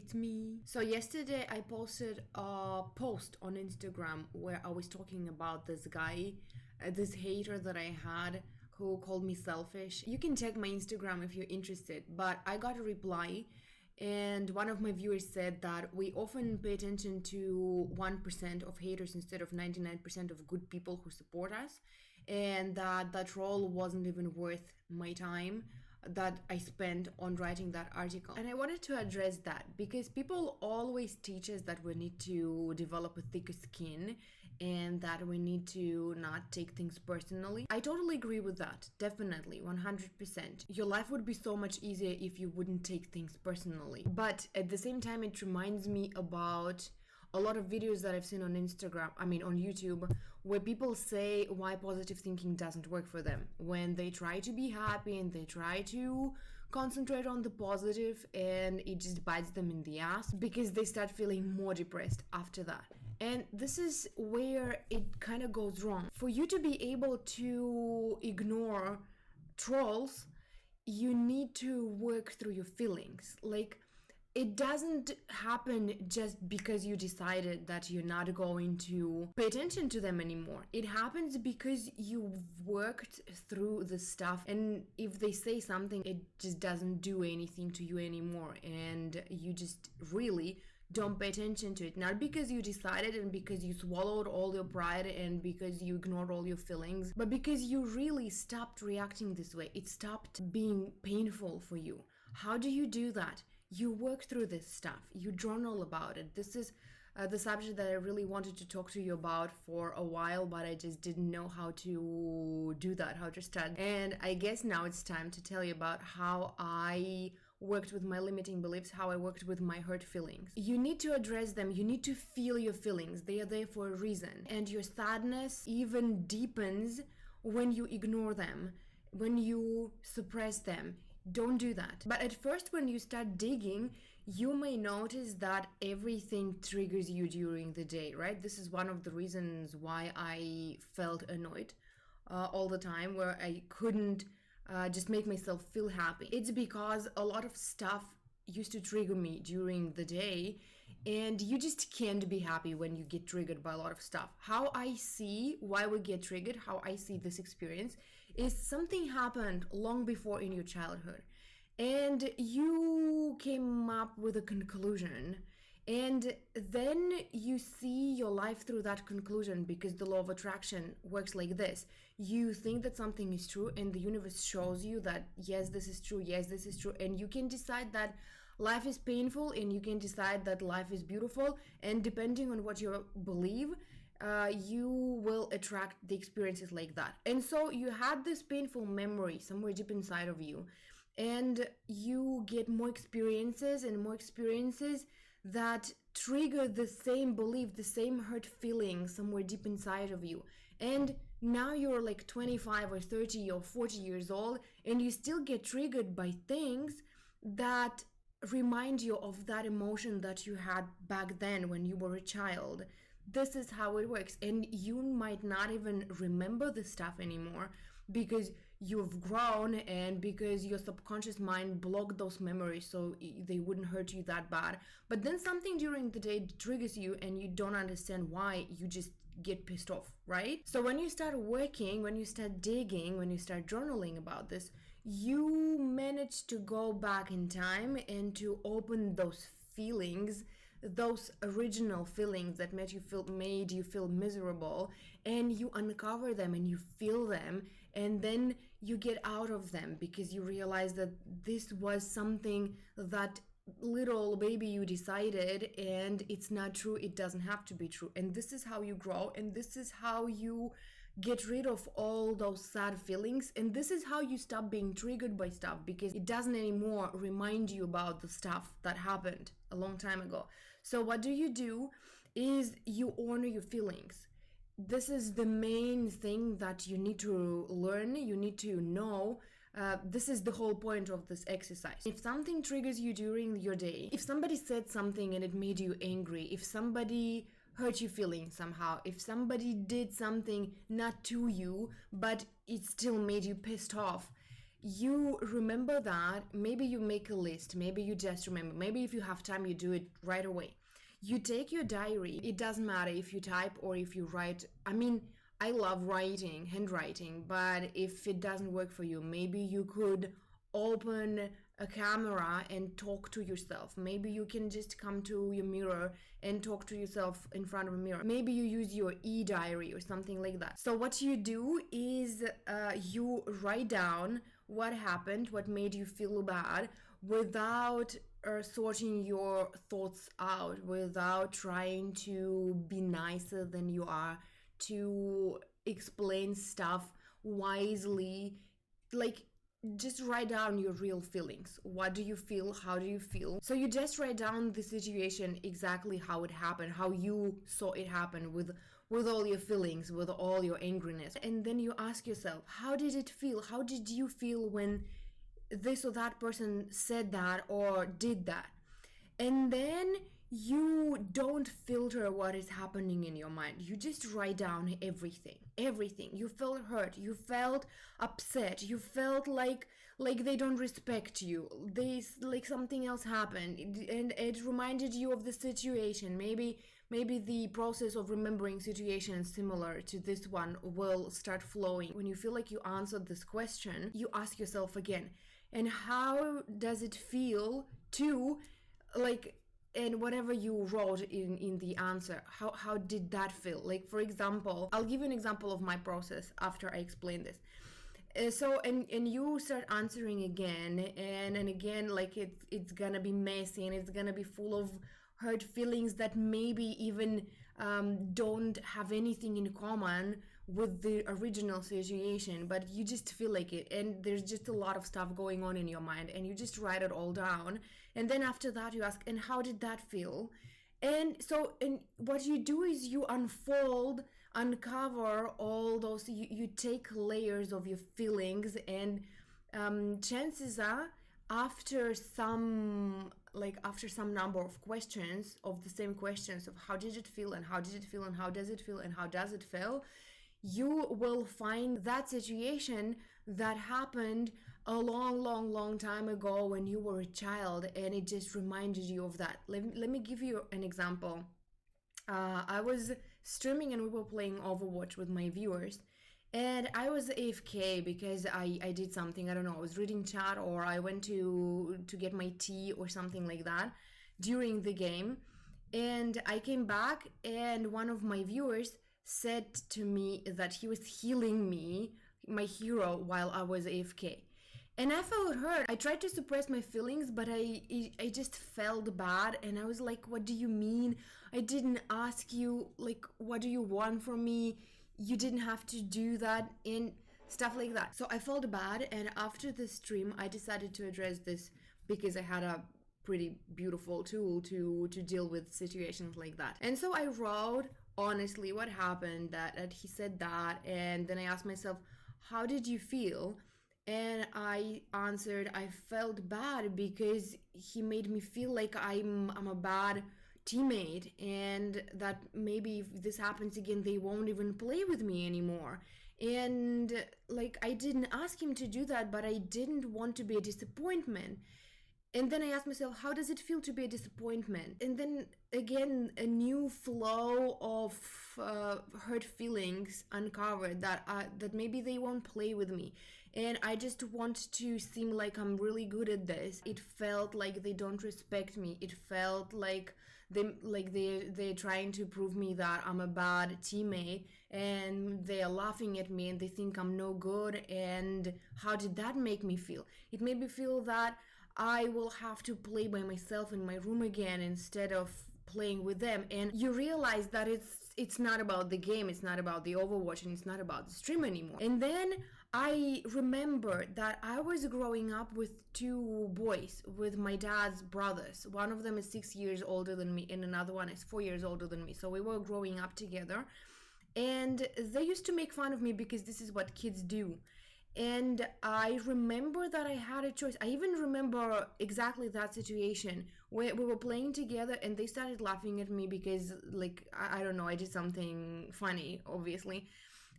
hate me. So yesterday I posted a post on Instagram where I was talking about this guy, this hater that I had who called me selfish. You can check my Instagram if you're interested, but I got a reply. And one of my viewers said that we often pay attention to 1% of haters instead of 99% of good people who support us. And that role wasn't even worth my time that I spent on writing that article. And I wanted to address that because people always teach us that we need to develop a thicker skin and that we need to not take things personally. I totally agree with that. Definitely, 100%. Your life would be so much easier if you wouldn't take things personally. But at the same time, it reminds me about a lot of videos that I've seen on on YouTube, where people say why positive thinking doesn't work for them when they try to be happy and they try to concentrate on the positive, and it just bites them in the ass because they start feeling more depressed after that. And this is where it kind of goes wrong. For you to be able to ignore trolls, you need to work through your feelings. Like, it doesn't happen just because you decided that you're not going to pay attention to them anymore. It happens because you've worked through the stuff, and if they say something, it just doesn't do anything to you anymore, and you just really don't pay attention to it. Not because you decided and because you swallowed all your pride and because you ignored all your feelings, but because you really stopped reacting this way. It stopped being painful for you. How do you do that? You work through this stuff. You journal about it. This is the subject that I really wanted to talk to you about for a while, but I just didn't know how to do that, how to start. And I guess now it's time to tell you about how I worked with my limiting beliefs, how I worked with my hurt feelings. You need to address them. You need to feel your feelings. They are there for a reason. And your sadness even deepens when you ignore them, when you suppress them. Don't do that. But at first, when you start digging, you may notice that everything triggers you during the day, right? This is one of the reasons why I felt annoyed all the time, where I couldn't just make myself feel happy. It's because a lot of stuff used to trigger me during the day, and you just can't be happy when you get triggered by a lot of stuff. How I see why we get triggered, how I see this experience, is something happened long before in your childhood, and you came up with a conclusion, and then you see your life through that conclusion, because the law of attraction works like this. You think that something is true, and the universe shows you that yes, this is true, yes, this is true, and you can decide that life is painful, and you can decide that life is beautiful, and depending on what you believe, you will attract the experiences like that. And so you had this painful memory somewhere deep inside of you, and you get more experiences and more experiences that trigger the same belief, the same hurt feeling somewhere deep inside of you. And now you're like 25 or 30 or 40 years old, and you still get triggered by things that remind you of that emotion that you had back then when you were a child. This is how it works, and you might not even remember the stuff anymore because you've grown and because your subconscious mind blocked those memories so they wouldn't hurt you that bad. But then something during the day triggers you and you don't understand why. You just get pissed off, right? So when you start working, when you start digging, when you start journaling about this, you manage to go back in time and to open those feelings, those original feelings that made you feel miserable, and you uncover them and you feel them, and then you get out of them because you realize that this was something that little baby you decided, and it's not true. It doesn't have to be true. And this is how you grow, and this is how you get rid of all those sad feelings, and this is how you stop being triggered by stuff, because it doesn't anymore remind you about the stuff that happened a long time ago. So what do is you honor your feelings. This is the main thing that you need to learn, you need to know. This is the whole point of this exercise. If something triggers you during your day, if somebody said something and it made you angry, if somebody hurt your feelings somehow, if somebody did something not to you, but it still made you pissed off, you remember that. Maybe you make a list, maybe you just remember, maybe if you have time you do it right away. You take your diary. It doesn't matter if you type or if you write. I mean, I love writing, handwriting, but if it doesn't work for you, maybe you could open a camera and talk to yourself. Maybe you can just come to your mirror and talk to yourself in front of a mirror. Maybe you use your e-diary or something like that. So what you do is you write down what happened, what made you feel bad, without sorting your thoughts out, without trying to be nicer than you are, to explain stuff wisely. Like, just write down your real feelings. What do you feel? How do you feel? So you just write down the situation exactly how it happened, how you saw it happen, with all your feelings, with all your angriness. And then you ask yourself, how did it feel? How did you feel when this or that person said that or did that? And then you don't filter what is happening in your mind. You just write down everything. You felt hurt, you felt upset, you felt like they don't respect you, they like something else happened, and it reminded you of the situation. Maybe the process of remembering situations similar to this one will start flowing. When you feel like you answered this question, you ask yourself again, and how does it feel to, like, and whatever you wrote in the answer, how did that feel? Like, for example, I'll give you an example of my process after I explain this. So and you start answering again and again, like it's gonna be messy and it's gonna be full of hurt feelings that maybe even don't have anything in common with the original situation, but you just feel like it, and there's just a lot of stuff going on in your mind, and you just write it all down. And then after that you ask, and how did that feel? And so, and what you do is you uncover all those, you take layers of your feelings, and chances are, after some number of questions, of the same questions of how did it feel, and how did it feel, and how does it feel, and how does it feel, you will find that situation that happened a long time ago when you were a child, and it just reminded you of that. Let me give you an example. I was streaming and we were playing Overwatch with my viewers, and I was AFK because I did something. I don't know, I was reading chat, or I went to get my tea or something like that during the game. And I came back, and one of my viewers said to me that he was healing me, my hero, while I was AFK. And I felt hurt. I tried to suppress my feelings, but I just felt bad, and I was like, what do you mean? I didn't ask you, like, what do you want from me? You didn't have to do that, and stuff like that. So I felt bad, and after the stream I decided to address this, because I had a pretty beautiful tool to deal with situations like that. And so I wrote honestly what happened, that he said that, and then I asked myself, how did you feel? And I answered, I felt bad because he made me feel like I'm a bad teammate, and that maybe if this happens again they won't even play with me anymore. And like, I didn't ask him to do that, but I didn't want to be a disappointment. And then I asked myself, how does it feel to be a disappointment? And then again, a new flow of hurt feelings uncovered, that maybe they won't play with me, and I just want to seem like I'm really good at this. It felt like they don't respect me. It felt like they're trying to prove me that I'm a bad teammate, and they are laughing at me, and they think I'm no good. And how did that make me feel? It made me feel that I will have to play by myself in my room again instead of playing with them. And you realize that it's not about the game, it's not about the Overwatch, and it's not about the stream anymore. And then I remember that I was growing up with two boys, with my dad's brothers. One of them is 6 years older than me, and another one is 4 years older than me. So we were growing up together, and they used to make fun of me because this is what kids do. And I remember that I had a choice. I even remember exactly that situation where we were playing together, and they started laughing at me because, like, I don't know, I did something funny, obviously.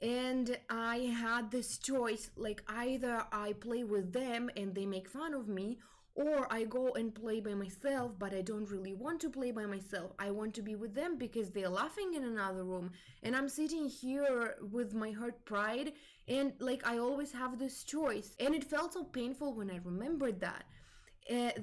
And I had this choice, like either I play with them and they make fun of me, or I go and play by myself, but I don't really want to play by myself. I want to be with them because they're laughing in another room, and I'm sitting here with my hurt pride, and like I always have this choice. And it felt so painful when I remembered that.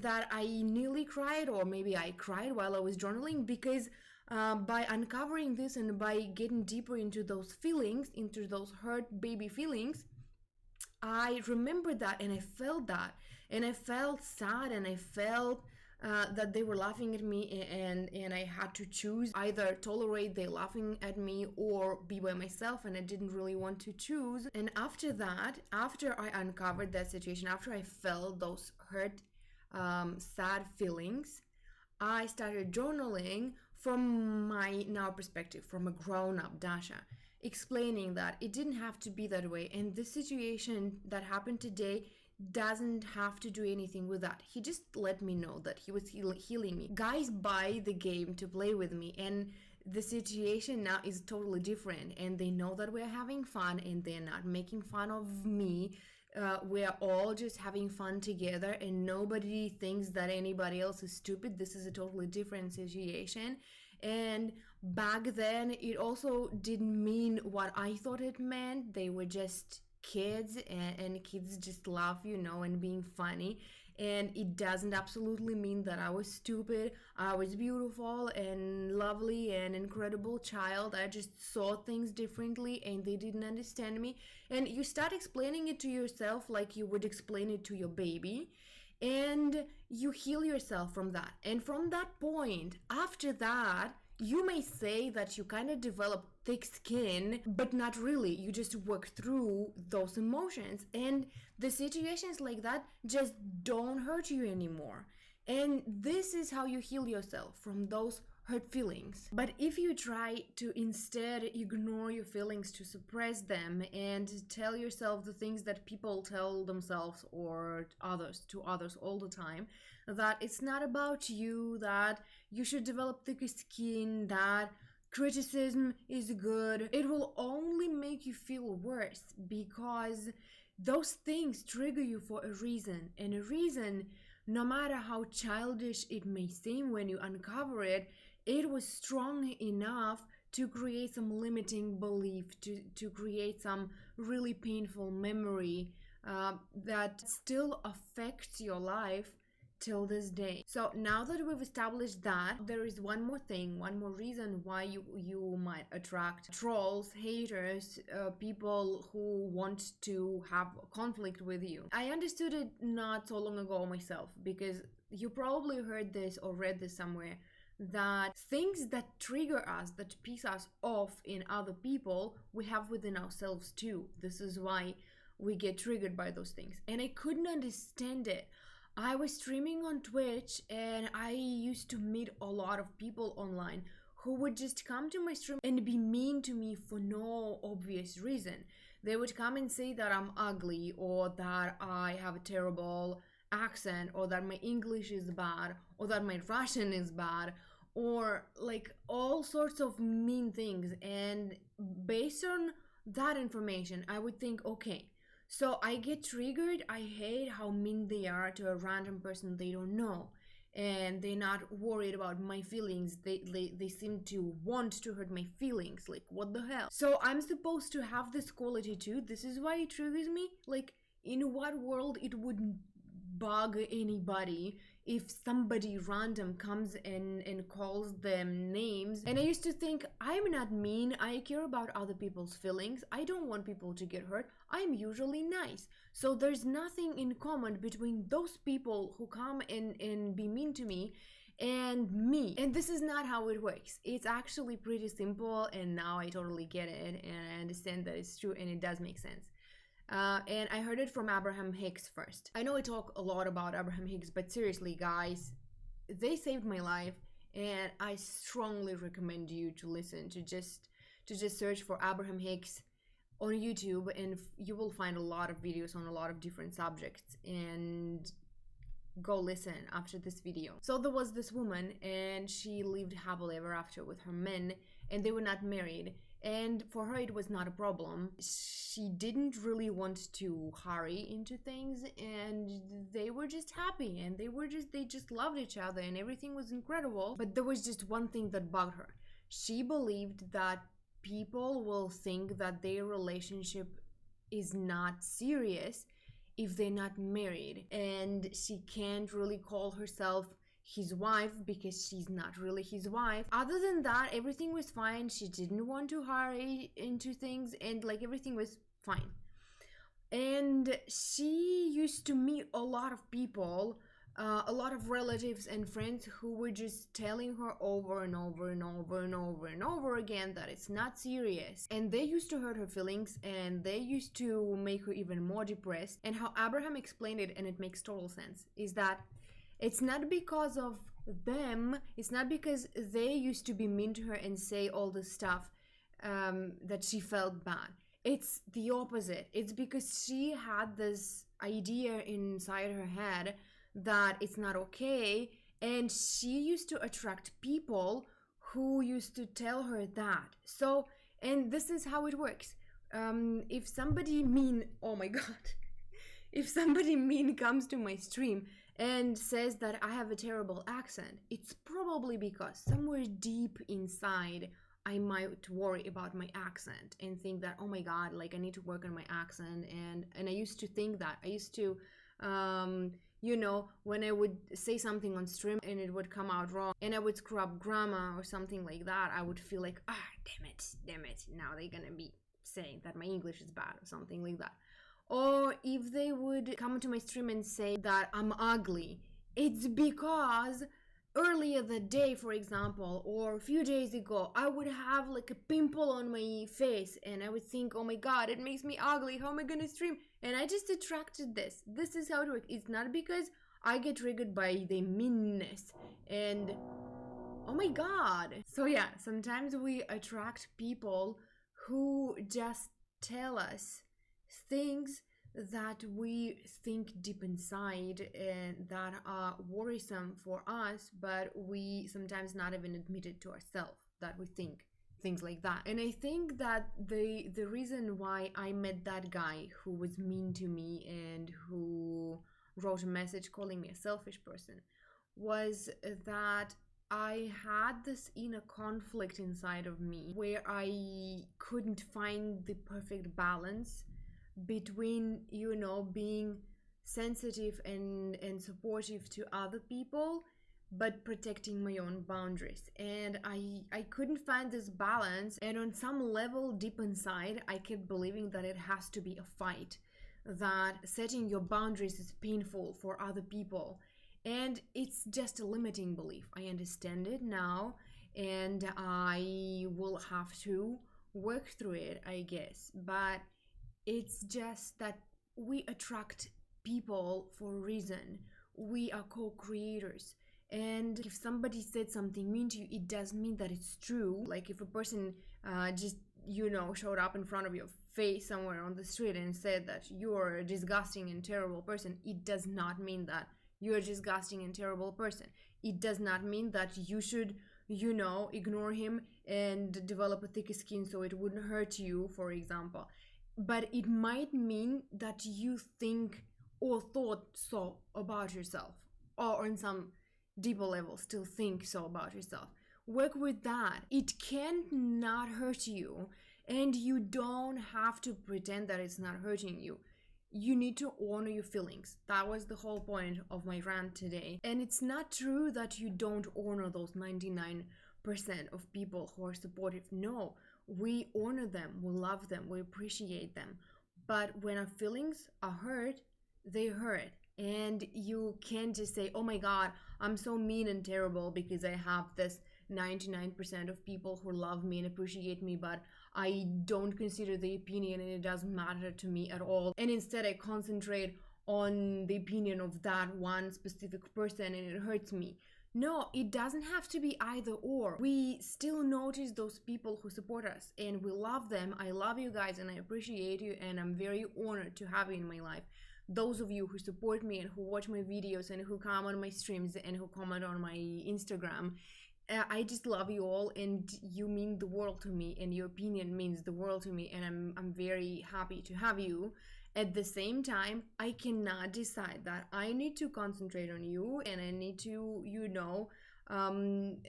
That I nearly cried, or maybe I cried while I was journaling, because by uncovering this and by getting deeper into those feelings, into those hurt baby feelings, I remembered that and I felt that. And I felt sad, and I felt that they were laughing at me, and I had to choose either tolerate they laughing at me or be by myself, and I didn't really want to choose. And after that, after I uncovered that situation, after I felt those hurt, sad feelings, I started journaling from my now perspective, from a grown up Dasha, explaining that it didn't have to be that way. And this situation that happened today doesn't have to do anything with that. He just let me know that he was healing me. Guys buy the game to play with me, and the situation now is totally different, and they know that we're having fun and they're not making fun of me. We're all just having fun together, and nobody thinks that anybody else is stupid. This is a totally different situation. And back then, it also didn't mean what I thought it meant. They were just kids, and kids just laugh, and being funny. And it doesn't absolutely mean that I was stupid. I was beautiful and lovely and incredible child. I just saw things differently and they didn't understand me. And you start explaining it to yourself like you would explain it to your baby. And you heal yourself from that. And from that point, after that, you may say that you kind of develop thick skin, but not really. You just work through those emotions, and the situations like that just don't hurt you anymore. And this is how you heal yourself from those hurt feelings. But if you try to instead ignore your feelings, to suppress them, and tell yourself the things that people tell themselves or to others all the time, that it's not about you, that you should develop thicker skin, that criticism is good, it will only make you feel worse, because those things trigger you for a reason. And a reason, no matter how childish it may seem when you uncover it, it was strong enough to create some limiting belief, to create some really painful memory that still affects your life till this day. So now that we've established that, there is one more thing, one more reason why you might attract trolls, haters, people who want to have conflict with you. I understood it not so long ago myself, because you probably heard this or read this somewhere, that things that trigger us, that piss us off in other people, we have within ourselves too. This is why we get triggered by those things. And I couldn't understand it. I was streaming on Twitch, and I used to meet a lot of people online who would just come to my stream and be mean to me for no obvious reason. They would come and say that I'm ugly, or that I have a terrible accent, or that my English is bad, or that my Russian is bad, or like all sorts of mean things. And based on that information, I would think, okay, so I get triggered. I hate how mean they are to a random person they don't know, and they're not worried about my feelings. They seem to want to hurt my feelings. Like, what the hell? So I'm supposed to have this quality too. This is why it triggers me. Like, in what world it wouldn't bug anybody if somebody random comes and calls them names? And I used to think, I'm not mean, I care about other people's feelings, I don't want people to get hurt, I'm usually nice. So there's nothing in common between those people who come and be mean to me and me. And this is not how it works. It's actually pretty simple, and now I totally get it, and I understand that it's true, and it does make sense. And I heard it from Abraham Hicks first. I know I talk a lot about Abraham Hicks, but seriously, guys, they saved my life, and I strongly recommend you to listen, to just search for Abraham Hicks on YouTube, and you will find a lot of videos on a lot of different subjects, and go listen after this video. So there was this woman, and she lived happily ever after with her men, and they were not married. And for her, it was not a problem. She didn't really want to hurry into things, and they were just happy, and they just loved each other, and everything was incredible. But there was just one thing that bugged her. She believed that people will think that their relationship is not serious if they're not married, and she can't really call herself his wife because she's not really his wife. Other than that, everything was fine. She didn't want to hurry into things, and like everything was fine. And she used to meet a lot of people, a lot of relatives and friends who were just telling her over and over and over and over and over again that it's not serious. And they used to hurt her feelings, and they used to make her even more depressed. And how Abraham explained it, and it makes total sense, is that it's not because of them, it's not because they used to be mean to her and say all this stuff that she felt bad. It's the opposite. It's because she had this idea inside her head that it's not okay, and she used to attract people who used to tell her that. So, and this is how it works. If somebody mean, oh my god, if somebody mean comes to my stream and says that I have a terrible accent, it's probably because somewhere deep inside I might worry about my accent and think that, oh my god, like I need to work on my accent. And I used to think that. I used to when I would say something on stream and it would come out wrong and I would screw up grammar or something like that, I would feel like, damn it, now they're gonna be saying that my English is bad or something like that. Or if they would come to my stream and say that I'm ugly, it's because earlier that day, for example, or a few days ago, I would have like a pimple on my face and I would think, oh my god, it makes me ugly, how am I gonna stream? And I just attracted this. This is how it works. It's not because I get triggered by the meanness and oh my god. So yeah, sometimes we attract people who just tell us things that we think deep inside and that are worrisome for us, but we sometimes not even admit it to ourselves that we think things like that. And I think that the reason why I met that guy who was mean to me and who wrote a message calling me a selfish person was that I had this inner conflict inside of me where I couldn't find the perfect balance between, being sensitive and supportive to other people, but protecting my own boundaries. And I couldn't find this balance. And on some level deep inside, I kept believing that it has to be a fight, that setting your boundaries is painful for other people. And it's just a limiting belief. I understand it now, and I will have to work through it, I guess. But it's just that we attract people for a reason. We are co-creators. And if somebody said something mean to you, it doesn't mean that it's true. Like if a person just, showed up in front of your face somewhere on the street and said that you're a disgusting and terrible person, it does not mean that you're a disgusting and terrible person. It does not mean that you should, ignore him and develop a thicker skin so it wouldn't hurt you, for example. But it might mean that you think or thought so about yourself, or on some deeper level still think so about yourself. Work with that. It can not hurt you, and you don't have to pretend that it's not hurting you. You need to honor your feelings. That was the whole point of my rant today. And it's not true that you don't honor those 99% of people who are supportive. No, we honor them, we love them, we appreciate them. But when our feelings are hurt, they hurt. And you can't just say, oh my god, I'm so mean and terrible because I have this 99% of people who love me and appreciate me, but I don't consider the opinion and it doesn't matter to me at all. And instead I concentrate on the opinion of that one specific person and it hurts me. No, it doesn't have to be either or. We still notice those people who support us and we love them. I love you guys and I appreciate you and I'm very honored to have you in my life. Those of you who support me and who watch my videos and who come on my streams and who comment on my Instagram, I just love you all, and you mean the world to me, and your opinion means the world to me, and I'm very happy to have you. At the same time, I cannot decide that I need to concentrate on you, and I need to,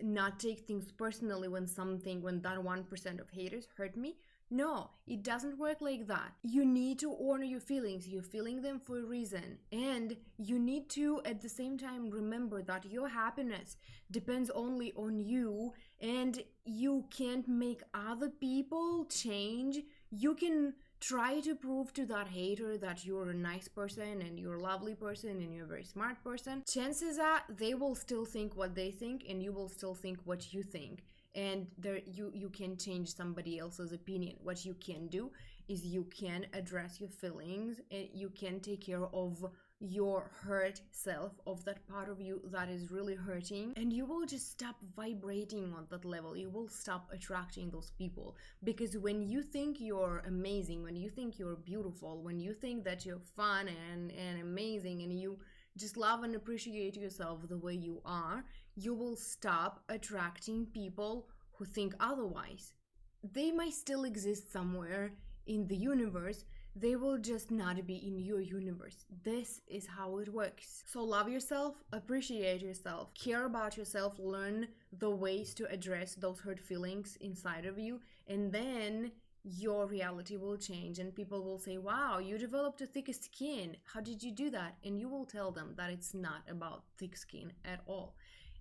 not take things personally when that 1% of haters hurt me. No, it doesn't work like that. You need to honor your feelings. You're feeling them for a reason. And you need to, at the same time, remember that your happiness depends only on you, and you can't make other people change. You can try to prove to that hater that you're a nice person and you're a lovely person and you're a very smart person. Chances are they will still think what they think, and you will still think what you think. And there, you can change somebody else's opinion. What you can do is you can address your feelings, and you can take care of your hurt self, of that part of you that is really hurting, and you will just stop vibrating on that level. You will stop attracting those people, because when you think you're amazing, when you think you're beautiful, when you think that you're fun and amazing, and you just love and appreciate yourself the way you are, you will stop attracting people who think otherwise. They might still exist somewhere in the universe, they will just not be in your universe. This is how it works. So love yourself, appreciate yourself, care about yourself, learn the ways to address those hurt feelings inside of you, and then your reality will change, and people will say, wow, you developed a thicker skin. How did you do that? And you will tell them that it's not about thick skin at all.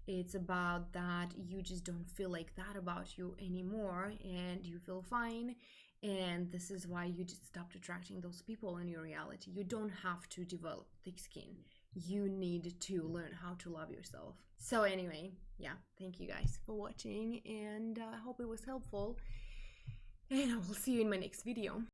It's about that you just don't feel like that about you anymore, and you feel fine. And this is why you just stopped attracting those people in your reality. You don't have to develop thick skin. You need to learn how to love yourself. So anyway, yeah, thank you guys for watching, and I hope it was helpful. And I will see you in my next video.